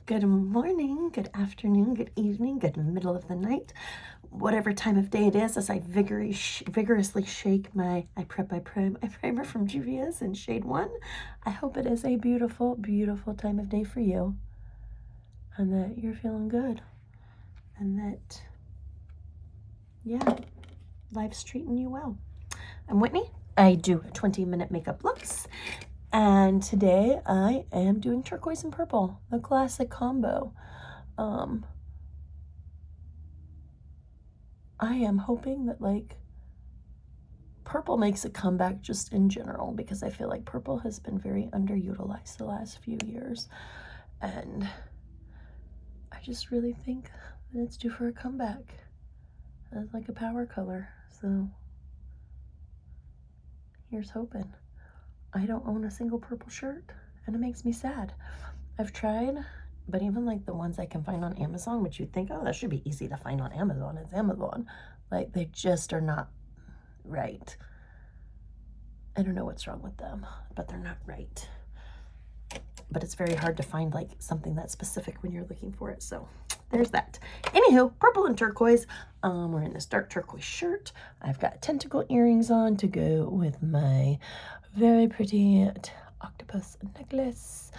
Good morning, good afternoon, good evening, good middle of the night, whatever time of day it is, as I vigorously shake my primer from GRWM in shade 1. I hope it is a beautiful, beautiful time of day for you, and that you're feeling good, and that, yeah, life's treating you well. I'm Whitney. I do 20-minute makeup looks. And today I am doing turquoise and purple, the classic combo. I am hoping that purple makes a comeback just in general, because I feel like purple has been very underutilized the last few years. And I just really think that it's due for a comeback as like a power color. So here's hoping. I don't own a single purple shirt, and it makes me sad. I've tried, but even like the ones I can find on Amazon, which you'd think, oh, that should be easy to find on Amazon. It's Amazon. Like, they just are not right. I don't know what's wrong with them, but they're not right. But it's very hard to find like something that's specific when you're looking for it. So there's that. Anywho, purple and turquoise. We're in this dark turquoise shirt. I've got tentacle earrings on to go with my very pretty octopus necklace.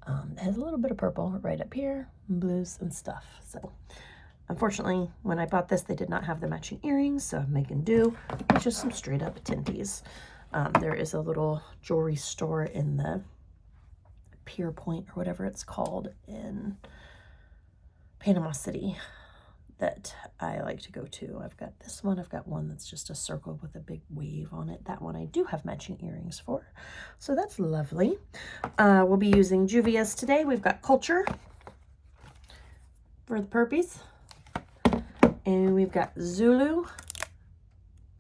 It has a little bit of purple right up here, blues and stuff. So unfortunately, when I bought this, they did not have the matching earrings, so I'm making do with just some straight up tinties. There is a little jewelry store in the Pier Point or whatever it's called in Panama City that I like to go to. I've got this one. I've got one that's just a circle with a big wave on it. That one I do have matching earrings for. So that's lovely. We'll be using GRWM today. We've got Culture for the purpies. And we've got Zulu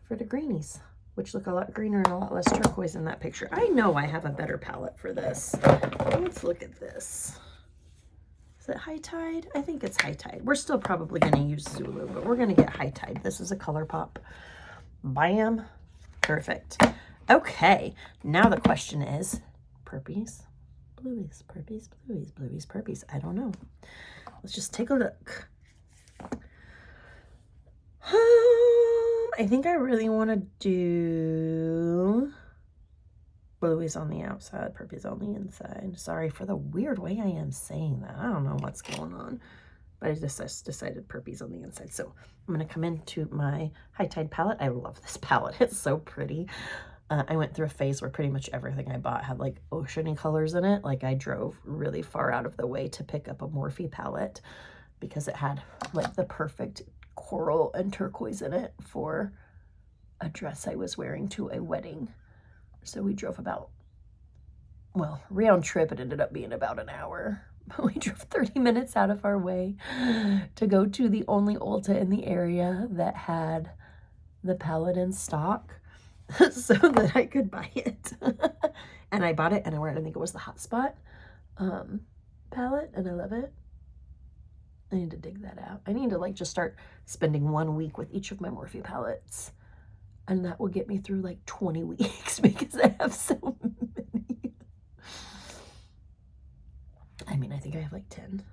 for the greenies, which look a lot greener and a lot less turquoise in that picture. I know I have a better palette for this. Let's look at this. Is it High Tide? I think it's High Tide. We're still probably going to use Zulu, but we're going to get High Tide. This is a ColourPop. Bam. Perfect. Okay. Now the question is, purpies, blueies, purpies, blueies, blueies, purpies. I don't know. Let's just take a look. I think I really want to do blueies on the outside, purpies on the inside. Sorry for the weird way I am saying that. I don't know what's going on, but I just decided purpies on the inside. So I'm going to come into my High Tide palette. I love this palette. It's so pretty. I went through a phase where pretty much everything I bought had like oceany colors in it. Like, I drove really far out of the way to pick up a Morphe palette because it had like the perfect coral and turquoise in it for a dress I was wearing to a wedding. So we drove about, well, round trip, it ended up being about an hour. But we drove 30 minutes out of our way to go to the only Ulta in the area that had the palette in stock so that I could buy it. And I bought it, and I wear it. I think it was the Hotspot palette, and I love it. I need to dig that out. I need to like just start spending 1 week with each of my Morphe palettes. And that will get me through like 20 weeks because I have so many. I mean, I think I have like 10.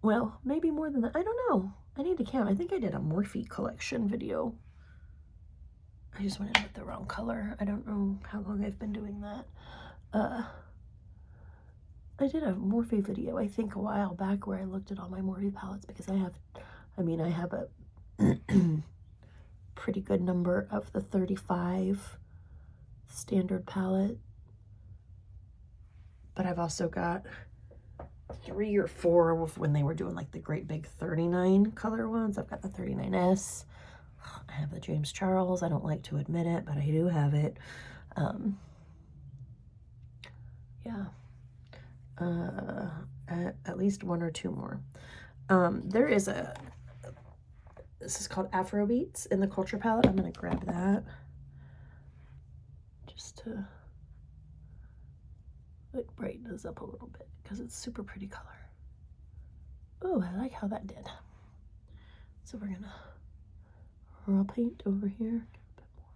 Well, maybe more than that. I don't know. I need to count. I think I did a Morphe collection video. I just went in with the wrong color. I don't know how long I've been doing that. I did a Morphe video, I think, a while back where I looked at all my Morphe palettes because I have a pretty good number of the 35 standard palette, but I've also got 3 or 4 of when they were doing like the great big 39 color ones. I've got the 39S. I have the James Charles. I don't like to admit it, but I do have it. Yeah. At least 1 or 2 more. There is this is called Afrobeats in the Culture palette. I'm going to grab that just to like brighten this up a little bit because it's super pretty color. Oh, I like how that did. So we're going to raw paint over here. A bit more.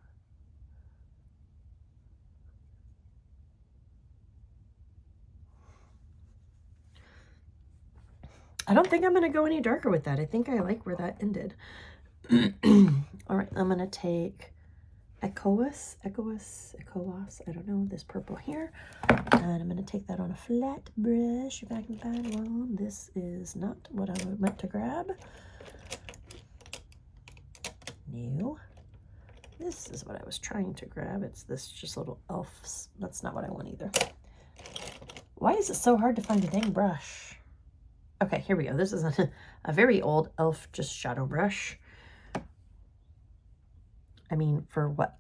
I don't think I'm going to go any darker with that. I think I like where that ended. All right, I'm going to take Echoas, I don't know, this purple here. And I'm going to take that on a flat brush. If I can find one. This is not what I meant to grab. No. This is what I was trying to grab. It's this just little elf. That's not what I want either. Why is it so hard to find a dang brush? Okay, here we go. This is a very old elf just shadow brush. I mean, for what,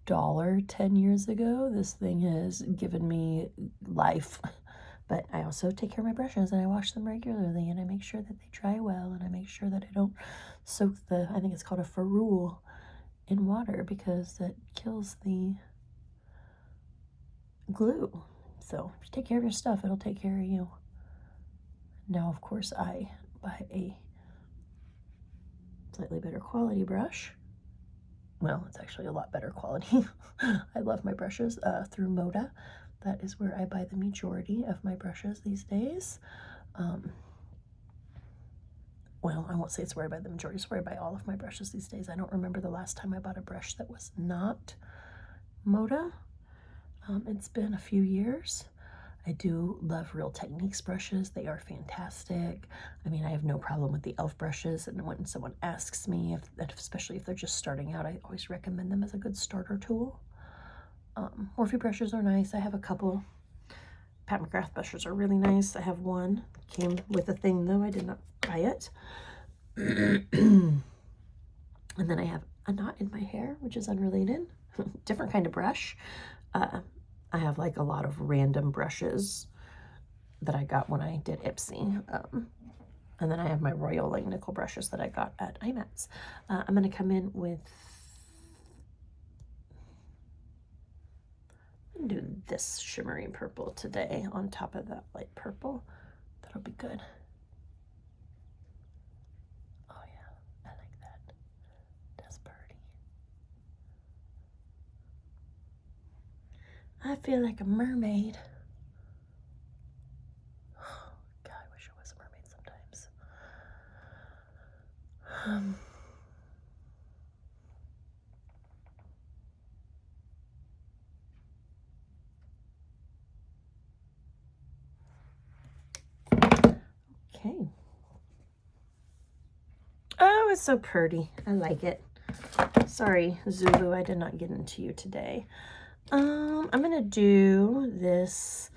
$1 10 years ago, this thing has given me life. But I also take care of my brushes and I wash them regularly and I make sure that they dry well and I make sure that I don't soak the, I think it's called a ferrule, in water because that kills the glue. So if you take care of your stuff, it'll take care of you. Now, of course, I buy a slightly better quality brush. Well, it's actually a lot better quality. I love my brushes through Moda. That is where I buy the majority of my brushes these days. Well, I won't say it's where I buy the majority, it's where I buy all of my brushes these days. I don't remember the last time I bought a brush that was not Moda. It's been a few years. I do love Real Techniques brushes. They are fantastic. I mean, I have no problem with the e.l.f. brushes, and when someone asks me, especially if they're just starting out, I always recommend them as a good starter tool. Morphe brushes are nice. I have a couple. Pat McGrath brushes are really nice. I have one. Came with a thing, though. I did not buy it. And then I have a knot in my hair, which is unrelated. Different kind of brush. I have like a lot of random brushes that I got when I did Ipsy. And then I have my Royal like nickel brushes that I got at IMATS. I'm going to come in with, do this shimmery purple today on top of that light purple. That'll be good. Oh yeah, I like that. That's pretty. I feel like a mermaid. God, I wish I was a mermaid sometimes. Okay. Oh, it's so pretty. I like it. Sorry, Zulu, I did not get into you today. I'm gonna do this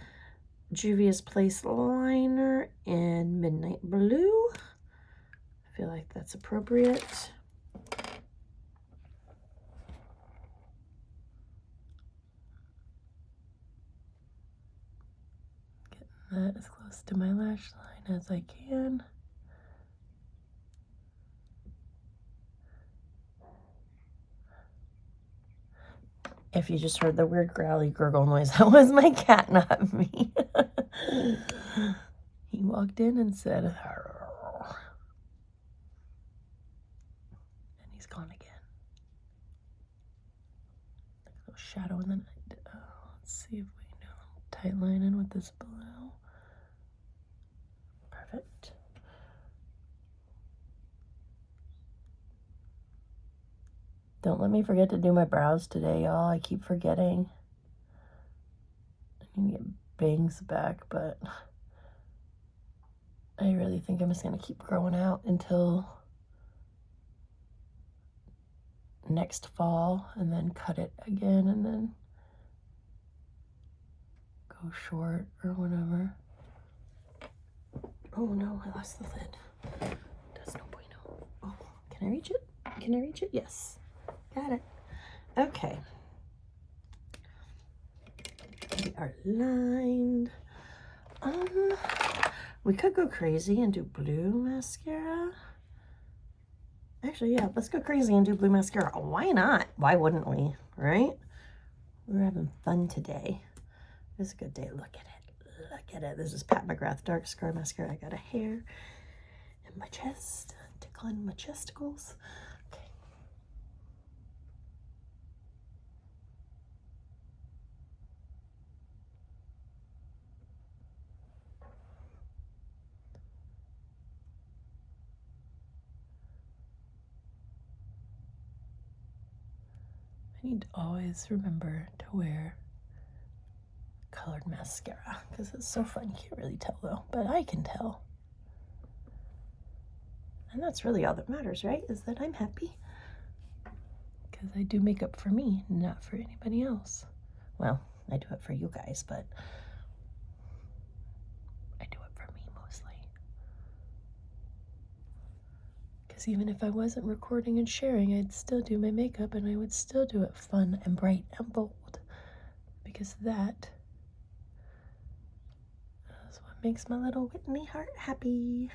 Juvia's Place liner in Midnight Blue. I feel like that's appropriate. Getting that as close to my lash line as I can. If you just heard the weird growly gurgle noise, that was my cat, not me. He walked in and said, "Arr." And he's gone again. A little shadow in the night. Let's see if we can do a little tight line in with this blue. Perfect. Don't let me forget to do my brows today, y'all. I keep forgetting. I need to get bangs back, but I really think I'm just going to keep growing out until next fall and then cut it again and then go short or whatever. Oh no, I lost the lid. That's no bueno. Oh, can I reach it? Can I reach it? Yes. Got it. Okay. We are lined. We could go crazy and do blue mascara. Actually, yeah, let's go crazy and do blue mascara. Why not? Why wouldn't we, right? We're having fun today. It's a good day. Look at it. Look at it. This is Pat McGrath Dark Scar Mascara. I got a hair in my chest, tickling my chesticles. Okay. need to always remember to wear colored mascara because it's so fun. You can't really tell though, but I can tell. And that's really all that matters, right? Is that I'm happy. Because I do makeup for me, not for anybody else. Well, I do it for you guys, but I do it for me mostly. Because even if I wasn't recording and sharing, I'd still do my makeup and I would still do it fun and bright and bold. Because that is what makes my little Whitney heart happy.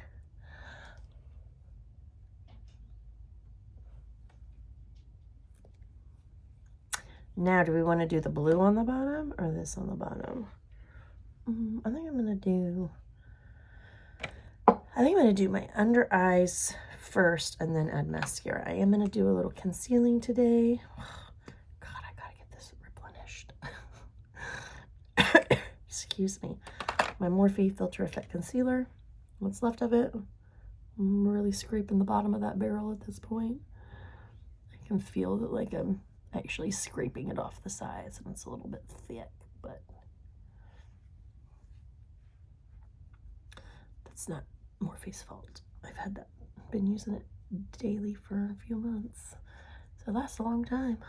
Now, do we want to do the blue on the bottom or this on the bottom? I think I'm gonna do my under eyes first and then add mascara. I am gonna do a little concealing today. God, I gotta get this replenished. Excuse me. My Morphe Filter Effect Concealer. What's left of it. I'm really scraping the bottom of that barrel at this point. I can feel that like I'm actually scraping it off the sides and it's a little bit thick, but that's not Morphe's fault. I've had that, been using it daily for a few months, so it lasts a long time.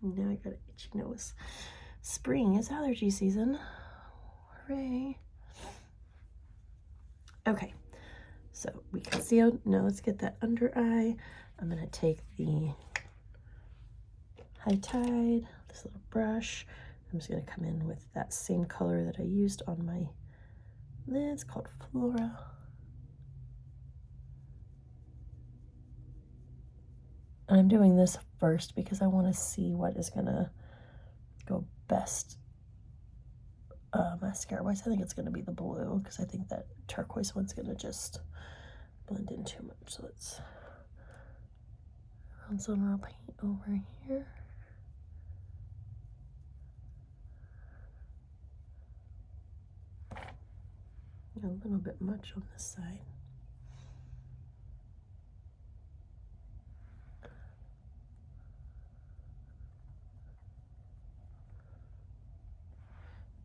Now I got an itchy nose. Spring is allergy season. Hooray. Okay, so we concealed. Now let's get that under eye. I'm gonna take the High Tide, this little brush. I'm just gonna come in with that same color that I used on my lids called Flora. And I'm doing this first because I want to see what is gonna go best mascara wise. I think it's gonna be the blue because I think that turquoise one's gonna just blend in too much. So let's run some raw paint over here. A little bit much on this side.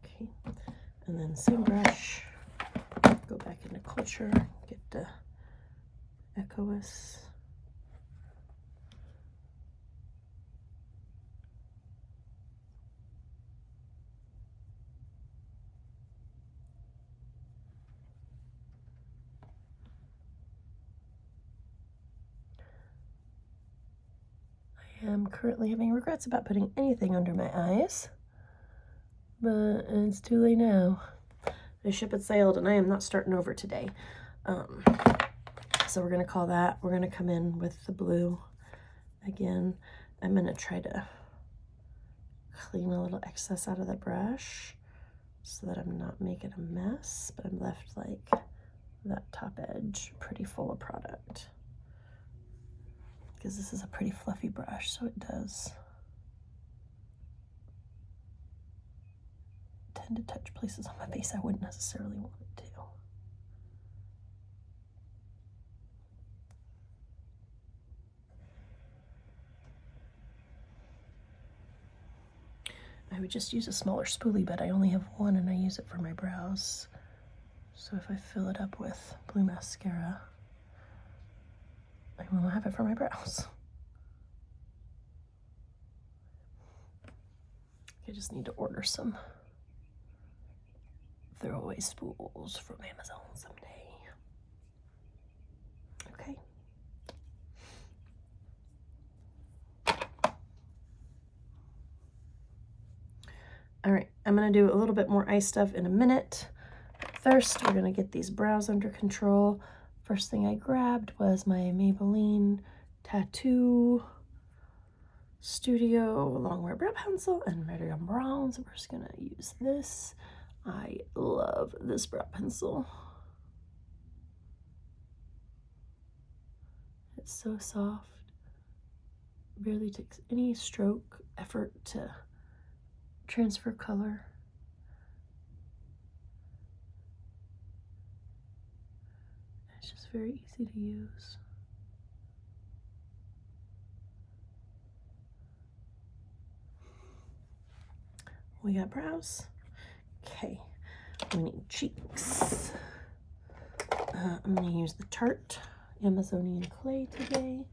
Okay, and then same brush, go back into Culture, get the Echoes. I am currently having regrets about putting anything under my eyes, but it's too late now. The ship had sailed and I am not starting over today. So we're gonna call that, we're gonna come in with the blue again. I'm gonna try to clean a little excess out of the brush so that I'm not making a mess, but I'm left like that top edge pretty full of product. Because this is a pretty fluffy brush, so it does tend to touch places on my face I wouldn't necessarily want it to. I would just use a smaller spoolie, but I only have one and I use it for my brows. So if I fill it up with blue mascara, I will have it for my brows. I just need to order some throwaway spools from Amazon someday. Okay. All right, I'm gonna do a little bit more eye stuff in a minute. First, we're gonna get these brows under control. First thing I grabbed was my Maybelline Tattoo Studio Longwear Brow Pencil and Medium Brown. So we're just gonna use this. I love this brow pencil. It's so soft. Barely takes any stroke effort to transfer color. very easy to use. We got brows. Okay, we need cheeks. I'm going to use the Tarte Amazonian clay today.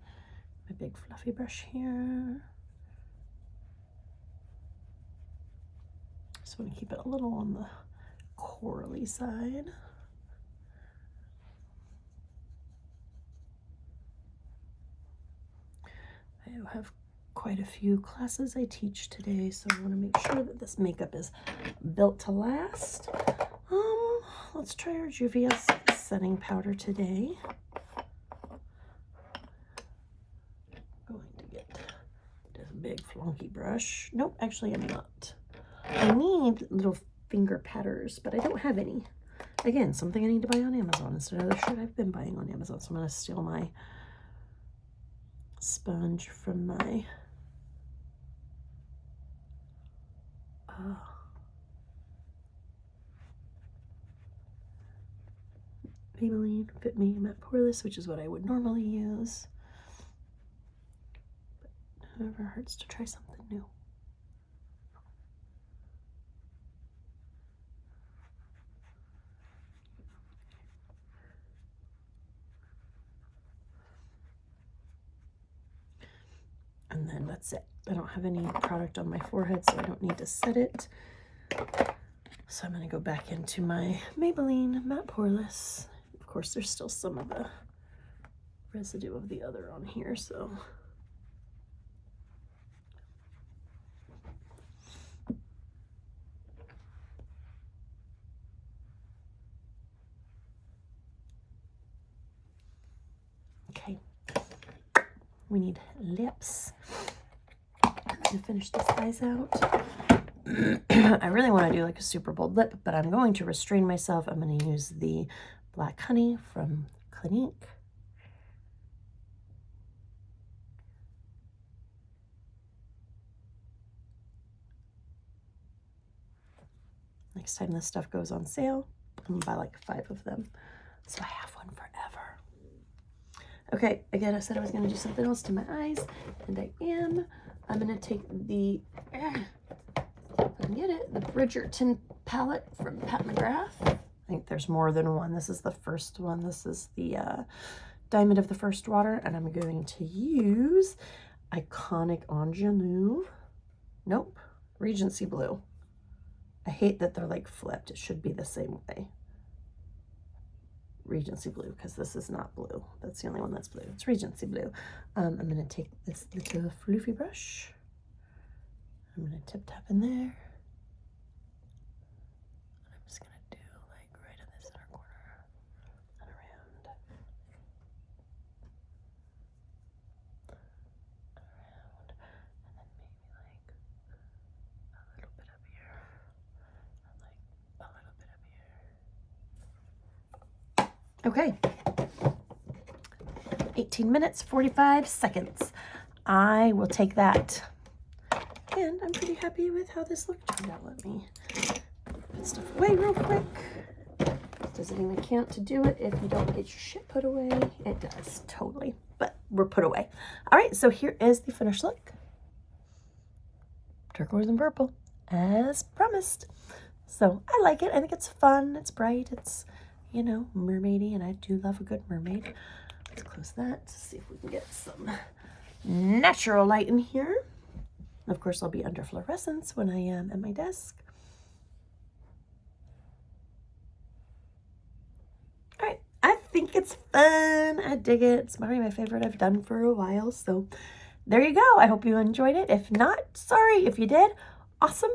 My big fluffy brush here. Just want to keep it a little on the corally side. I have quite a few classes I teach today, so I want to make sure that this makeup is built to last. Let's try our Juvia's setting powder today. I'm going to get this big flunky brush. Nope, actually I'm not. I need little finger patters, but I don't have any. Again, something I need to buy on Amazon instead of the shit I've been buying on Amazon. So I'm going to steal my sponge from my Maybelline Fit Me Matte Poreless, which is what I would normally use. But it never hurts to try something new. And then that's it. I don't have any product on my forehead, so I don't need to set it. So I'm going to go back into my Maybelline Matte Poreless. Of course, there's still some of the residue of the other on here, so. Okay. We need lips. To finish this eyes out. I really want to do like a super bold lip, but I'm going to restrain myself. I'm going to use the Black Honey from Clinique. Next time this stuff goes on sale, I'm going to buy like 5 of them, so I have one forever. Okay, again, I said I was going to do something else to my eyes, and I am. I'm going to take the, if I can get it, the Bridgerton palette from Pat McGrath. I think there's more than one. This is the first one. This is the Diamond of the First Water, and I'm going to use Iconic Ingenue. Nope, Regency Blue. I hate that they're like flipped. It should be the same way. Regency Blue, because this is not blue. That's the only one that's blue. It's Regency Blue. I'm going to take this little floofy brush. I'm going to tip tap in there. I'm just going to do like right in the center corner and around. And then maybe like a little bit up here. And like a little bit up here. Okay, 18 minutes, 45 seconds. I will take that. And I'm pretty happy with how this look turned out. Let me put stuff away real quick. Doesn't even count to do it if you don't get your shit put away. It does, totally, but we're put away. All right, so here is the finished look. Turquoise and purple, as promised. So I like it. I think it's fun, it's bright, it's, you know, mermaidy, and I do love a good mermaid. Let's close that to see if we can get some natural light in here. Of course, I'll be under fluorescence when I am at my desk. All right, I think it's fun. I dig it. It's probably my favorite I've done for a while. So there you go. I hope you enjoyed it. If not, sorry. If you did, awesome.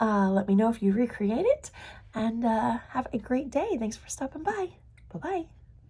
Let me know if you recreate it. And have a great day. Thanks for stopping by. Bye-bye.